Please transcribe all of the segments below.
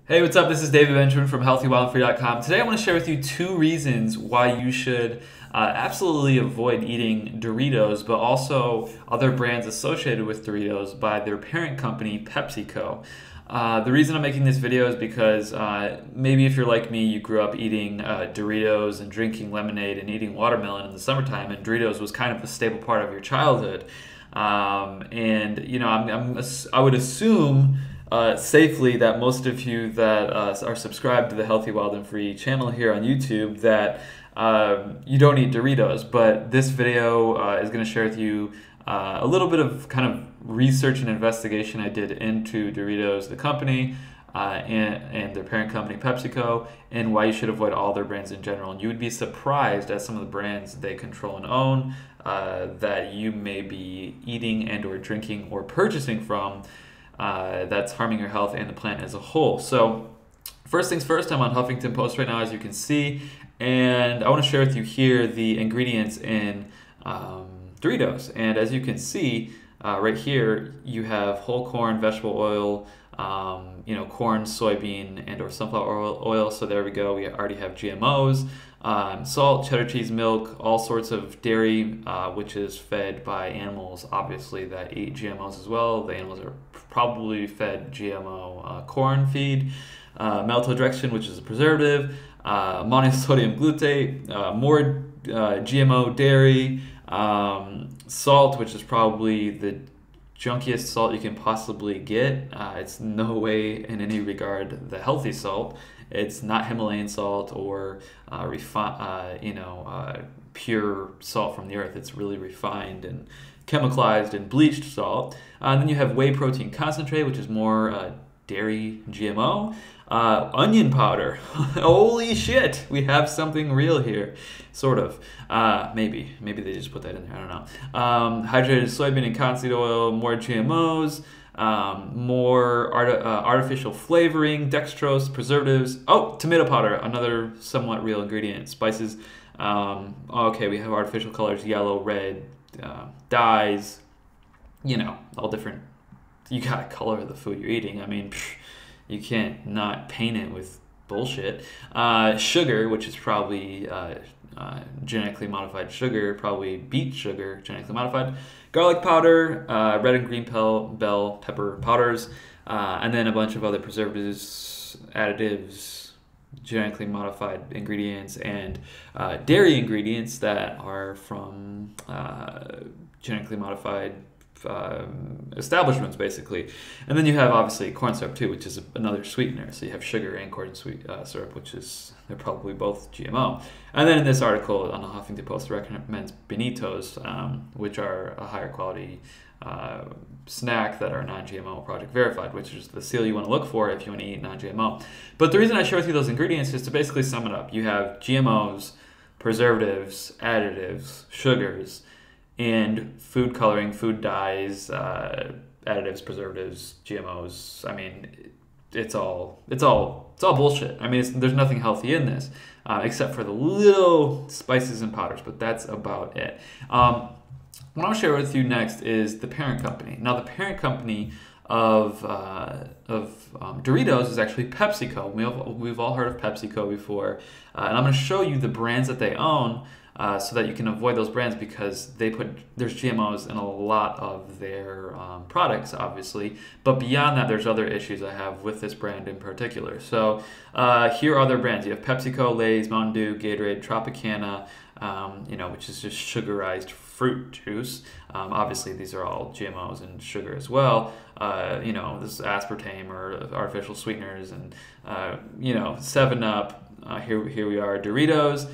Hey, what's up? This is David Benjamin from HealthyWildandFree.com. Today I want to share with you 2 reasons why you should absolutely avoid eating Doritos, but also other brands associated with Doritos by their parent company, PepsiCo. The reason I'm making this video is because maybe if you're like me, you grew up eating Doritos and drinking lemonade and eating watermelon in the summertime, and Doritos was kind of a staple part of your childhood. And you know, I would assume safely that most of you that are subscribed to the Healthy, Wild, and Free channel here on YouTube that you don't eat Doritos. But this video is going to share with you a little bit of kind of research and investigation I did into Doritos, the company, and their parent company, PepsiCo, and why you should avoid all their brands in general. And you would be surprised at some of the brands they control and own that you may be eating and or drinking or purchasing from that's harming your health and the planet as a whole. So first things first, I'm on Huffington Post right now, as you can see, and I want to share with you here the ingredients in Doritos. And as you can see right here, you have whole corn, vegetable oil, corn, soybean, and or sunflower oil. So there we go. We already have GMOs, salt, cheddar cheese, milk, all sorts of dairy, which is fed by animals, obviously, that eat GMOs as well. The animals are probably fed GMO corn feed, maltodextrin, which is a preservative, monosodium glutamate, more GMO dairy, salt, which is probably the junkiest salt you can possibly get. It's no way in any regard the healthy salt. It's not Himalayan salt or pure salt from the earth. It's really refined and chemicalized and bleached salt. And then you have whey protein concentrate, which is more dairy GMO. Onion powder. Holy shit, we have something real here, sort of. Maybe they just put that in there, I don't know. Hydrated soybean and cottonseed oil, more GMOs, more artificial flavoring, dextrose, preservatives. Oh, tomato powder, another somewhat real ingredient. Spices. Okay, we have artificial colors, yellow, red, dyes, all different. You gotta color the food you're eating. I mean, you can't not paint it with bullshit. Sugar, which is probably genetically modified sugar, probably beet sugar, genetically modified. Garlic powder, red and green bell pepper powders, and then a bunch of other preservatives, additives, genetically modified ingredients, and dairy ingredients that are from genetically modified establishments, basically. And then you have obviously corn syrup too, which is another sweetener. So you have sugar and corn syrup, which is, they're probably both GMO. And then in this article on the Huffington Post, it recommends Bonitos, which are a higher quality snack that are non-GMO project verified, which is the seal you want to look for if you want to eat non-GMO. But the reason I share with you those ingredients is to basically sum it up. You have GMOs, preservatives, additives, sugars, and food coloring, food dyes, additives, preservatives, GMOs. I mean, it's all bullshit. I mean, there's nothing healthy in this, except for the little spices and powders, but that's about it. What I'll share with you next is the parent company. Now, the parent company of Doritos is actually PepsiCo. We've all heard of PepsiCo before, and I'm going to show you the brands that they own, so that you can avoid those brands, because there's GMOs in a lot of their products, obviously. But beyond that, there's other issues I have with this brand in particular. So here are their brands. You have PepsiCo, Lay's, Mountain Dew, Gatorade, Tropicana, which is just sugarized fruit juice. Obviously, these are all GMOs and sugar as well. This is aspartame or artificial sweeteners, and 7-Up. Here we are, Doritos,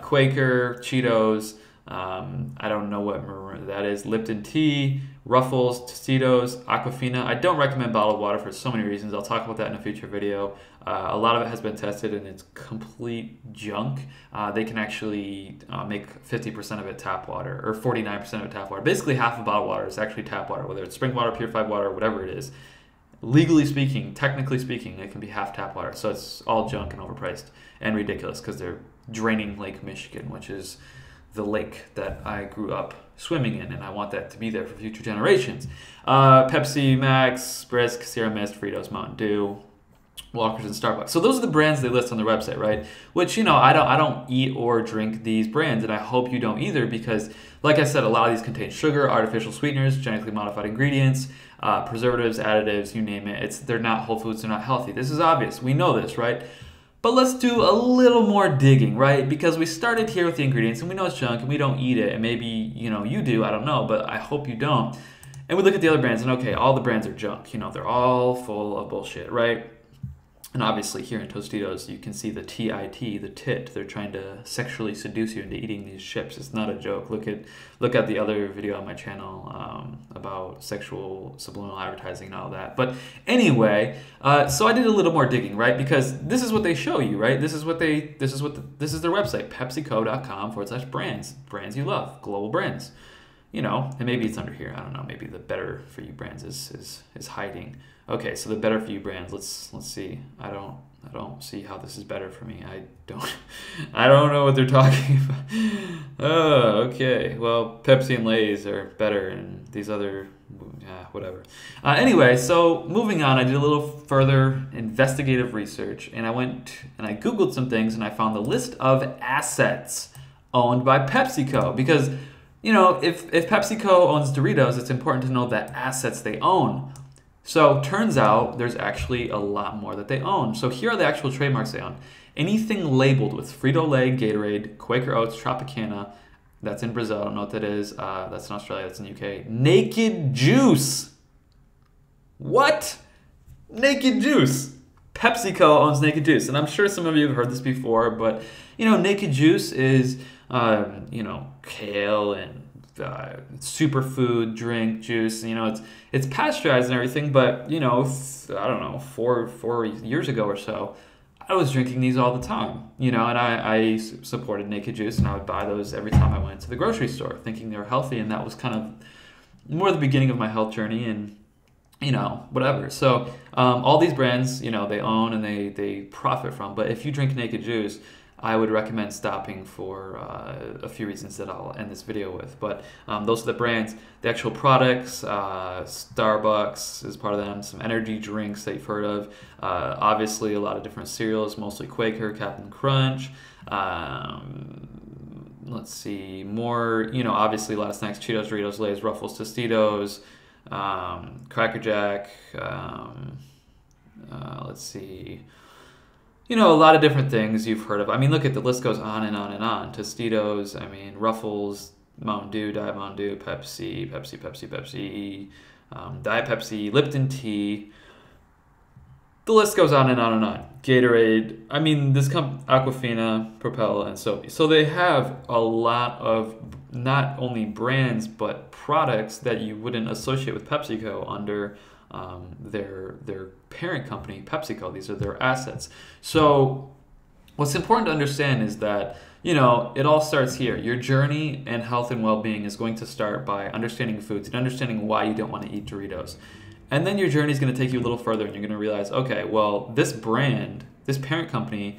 Quaker, Cheetos, I don't know what that is, Lipton tea, Ruffles, Tostitos, Aquafina. I don't recommend bottled water for so many reasons. I'll talk about that in a future video. A lot of it has been tested and it's complete junk. They can actually make 50% of it tap water, or 49% of it tap water. Basically half of bottled water is actually tap water, whether it's spring water, purified water, whatever it is. Legally speaking, technically speaking, it can be half tap water. So it's all junk and overpriced and ridiculous, because they're draining Lake Michigan, which is the lake that I grew up swimming in, and I want that to be there for future generations. Pepsi Max, Brisk, Sierra Mist, Fritos, Mountain Dew, Walkers and Starbucks. So those are the brands they list on their website, right? Which, you know, I don't eat or drink these brands, and I hope you don't either, because like I said, a lot of these contain sugar, artificial sweeteners, genetically modified ingredients, preservatives, additives, you name it. They're not whole foods, they're not healthy. This is obvious. We know this, right? But let's do a little more digging, right? Because we started here with the ingredients and we know it's junk and we don't eat it, and maybe, you know, you do, I don't know, but I hope you don't. And we look at the other brands and okay, all the brands are junk. You know, they're all full of bullshit, right? And obviously here in Tostitos, you can see the TIT, the tit. They're trying to sexually seduce you into eating these chips. It's not a joke. Look at the other video on my channel about sexual subliminal advertising and all that. But anyway, so I did a little more digging, right? Because this is what they show you, right? This is their website, PepsiCo.com/brands, brands you love, global brands. You know, and maybe it's under here. I don't know. Maybe the better for you brands is hiding. Okay, so the better for you brands. Let's see. I don't see how this is better for me. I don't know what they're talking about. Oh, okay. Well, Pepsi and Lay's are better, and these other, whatever. Anyway, so moving on, I did a little further investigative research, and I went and I Googled some things, and I found the list of assets owned by PepsiCo, because you know, if PepsiCo owns Doritos, it's important to know the assets they own. So turns out there's actually a lot more that they own. So here are the actual trademarks they own. Anything labeled with Frito-Lay, Gatorade, Quaker Oats, Tropicana, that's in Brazil, I don't know what that is. That's in Australia, that's in the UK. Naked Juice. What? Naked Juice. PepsiCo owns Naked Juice. And I'm sure some of you have heard this before, but you know, Naked Juice is you know, kale and superfood drink juice. You know, it's pasteurized and everything, but you know, I don't know, four years ago or so, I was drinking these all the time. You know, and I supported Naked Juice, and I would buy those every time I went to the grocery store, thinking they were healthy, and that was kind of more the beginning of my health journey, and you know, whatever. So all these brands, you know, they own and they profit from. But if you drink Naked Juice, I would recommend stopping for a few reasons that I'll end this video with. But those are the brands. The actual products, Starbucks is part of them, some energy drinks that you've heard of. Obviously, a lot of different cereals, mostly Quaker, Captain Crunch. Let's see, more, you know, obviously a lot of snacks, Cheetos, Doritos, Lay's, Ruffles, Tostitos, Cracker Jack. Let's see. You know, a lot of different things you've heard of. I mean, look at the list goes on and on and on. Tostitos, I mean, Ruffles, Mountain Dew, Diet Mountain Dew, Pepsi, Diet Pepsi, Lipton Tea. The list goes on and on and on. Gatorade, I mean, Aquafina, Propel, and Soapy. So they have a lot of not only brands, but products that you wouldn't associate with PepsiCo under their parent company, PepsiCo. These are their assets. So what's important to understand is that, you know, it all starts here. Your journey in health and well-being is going to start by understanding foods and understanding why you don't want to eat Doritos. And then your journey is going to take you a little further, and you're going to realize, okay, well, this brand, this parent company,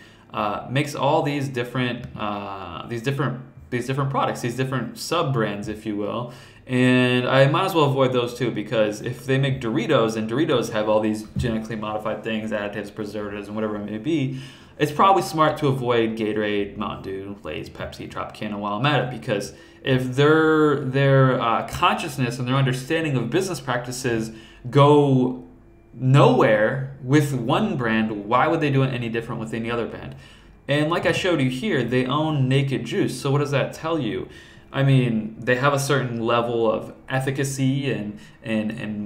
makes all these different products, these different sub-brands, if you will. And I might as well avoid those too, because if they make Doritos and Doritos have all these genetically modified things, additives, preservatives, and whatever it may be, it's probably smart to avoid Gatorade, Mountain Dew, Lay's, Pepsi, Tropicana while I'm at it, because if their consciousness and their understanding of business practices go nowhere with one brand, why would they do it any different with any other brand? And like I showed you here, they own Naked Juice. So what does that tell you? I mean, they have a certain level of efficacy and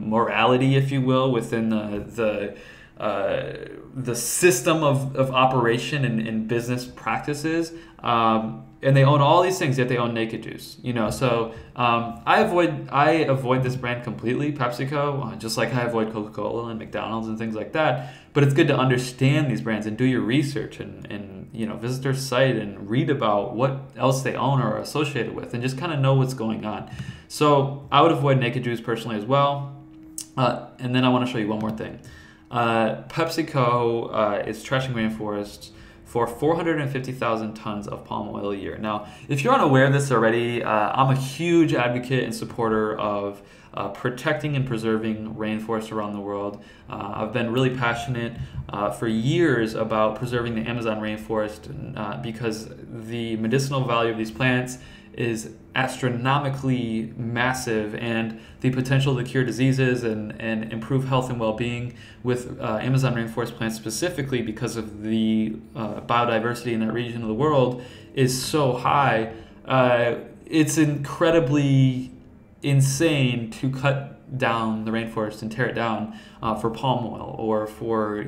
morality, if you will, within the system of operation and business practices. And they own all these things, yet they own Naked Juice. You know, so I avoid this brand completely, PepsiCo, just like I avoid Coca-Cola and McDonald's and things like that. But it's good to understand these brands and do your research and you know, visit their site and read about what else they own or are associated with, and just kind of know what's going on. So I would avoid Naked Juice personally as well. And then I want to show you one more thing. PepsiCo is trashing rainforests for 450,000 tons of palm oil a year. Now, if you're unaware of this already, I'm a huge advocate and supporter of protecting and preserving rainforests around the world. I've been really passionate for years about preserving the Amazon rainforest because the medicinal value of these plants is astronomically massive, and the potential to cure diseases and improve health and well-being with Amazon rainforest plants specifically because of the biodiversity in that region of the world is so high. It's incredibly insane to cut down the rainforest and tear it down for palm oil, or for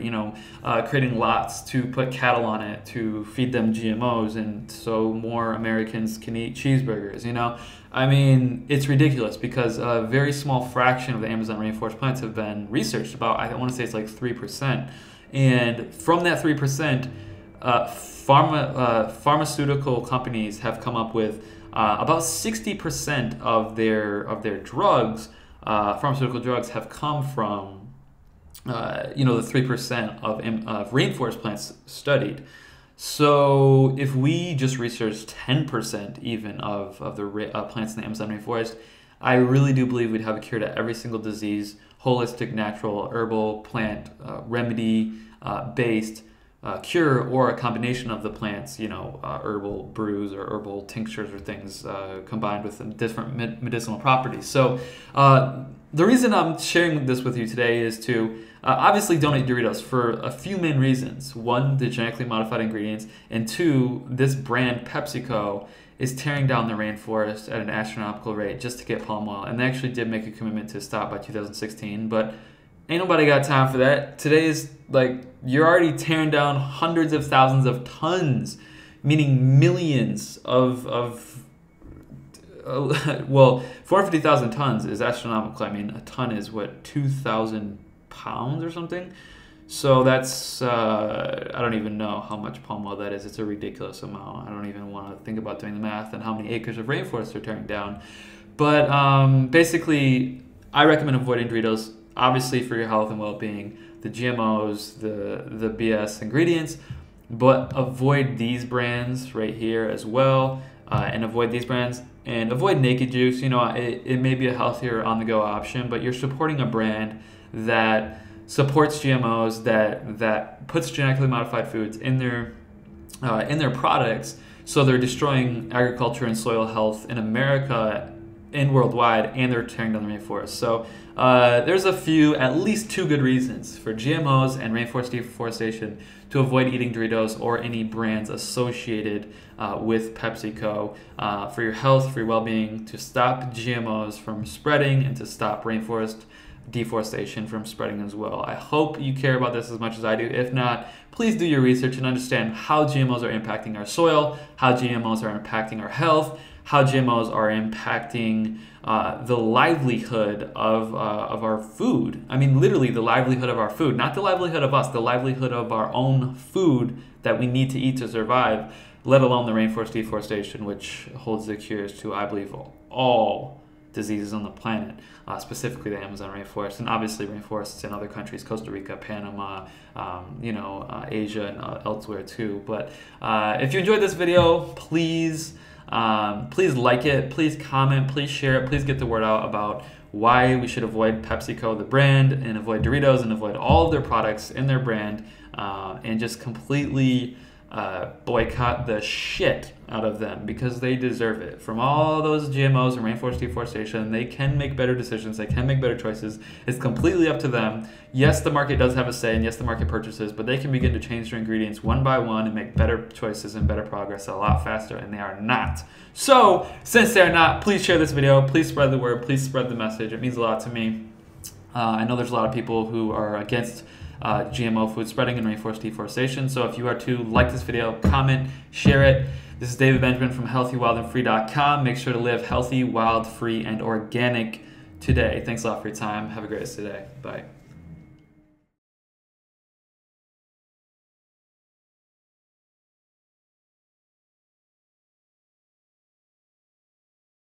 creating lots to put cattle on it to feed them GMOs, and so more Americans can eat cheeseburgers. I mean, it's ridiculous because a very small fraction of the Amazon rainforest plants have been researched. About, I want to say it's like 3%, and from that 3%, pharmaceutical companies have come up with about 60% of their drugs. Pharmaceutical drugs have come from the 3% of rainforest plants studied. So if we just research 10% even of the plants in the Amazon rainforest, I really do believe we'd have a cure to every single disease, holistic, natural, herbal, plant, remedy based cure, or a combination of the plants, herbal brews or herbal tinctures or things combined with different medicinal properties. So the reason I'm sharing this with you today is to obviously don't eat Doritos for a few main reasons. One, the genetically modified ingredients, and two, this brand PepsiCo is tearing down the rainforest at an astronomical rate just to get palm oil. And they actually did make a commitment to stop by 2016, but ain't nobody got time for that. Today is you're already tearing down hundreds of thousands of tons, meaning millions of 450,000 tons is astronomical. I mean, a ton is what, 2,000 pounds or something? So that's, I don't even know how much palm oil that is. It's a ridiculous amount. I don't even want to think about doing the math and how many acres of rainforest they're tearing down. But basically, I recommend avoiding Doritos, obviously for your health and well-being, the GMOs, the BS ingredients, but avoid these brands right here as well, and avoid these brands, and avoid Naked Juice. It may be a healthier on-the-go option, but you're supporting a brand that supports GMOs, that puts genetically modified foods in their products, so they're destroying agriculture and soil health in America and worldwide, and they're tearing down the rainforest. So there's at least two good reasons for GMOs and rainforest deforestation to avoid eating Doritos or any brands associated with PepsiCo, for your health, for your well-being, to stop GMOs from spreading, and to stop rainforest deforestation from spreading as well. I hope you care about this as much as I do. If not, please do your research and understand how GMOs are impacting our soil, how GMOs are impacting our health, how GMOs are impacting the livelihood of our food. I mean, literally the livelihood of our food, not the livelihood of us, the livelihood of our own food that we need to eat to survive, let alone the rainforest deforestation, which holds the cures to, I believe, all diseases on the planet, specifically the Amazon rainforest, and obviously rainforests in other countries, Costa Rica, Panama, Asia, and elsewhere too. But if you enjoyed this video, please like it, please comment, please share it, please get the word out about why we should avoid PepsiCo, the brand, and avoid Doritos, and avoid all of their products in their brand, and just completely boycott the shit out of them, because they deserve it. From all those GMOs and rainforest deforestation, they can make better decisions, they can make better choices. It's completely up to them. Yes, the market does have a say, and yes, the market purchases, but they can begin to change their ingredients one by one and make better choices and better progress a lot faster, and they are not. So, since they're not, please share this video, please spread the word, please spread the message. It means a lot to me. I know there's a lot of people who are against GMO food spreading and rainforest deforestation. So if you are too, like this video, comment, share it. This is David Benjamin from healthywildandfree.com. Make sure to live healthy, wild, free, and organic today. Thanks a lot for your time. Have a great rest of the day. Bye.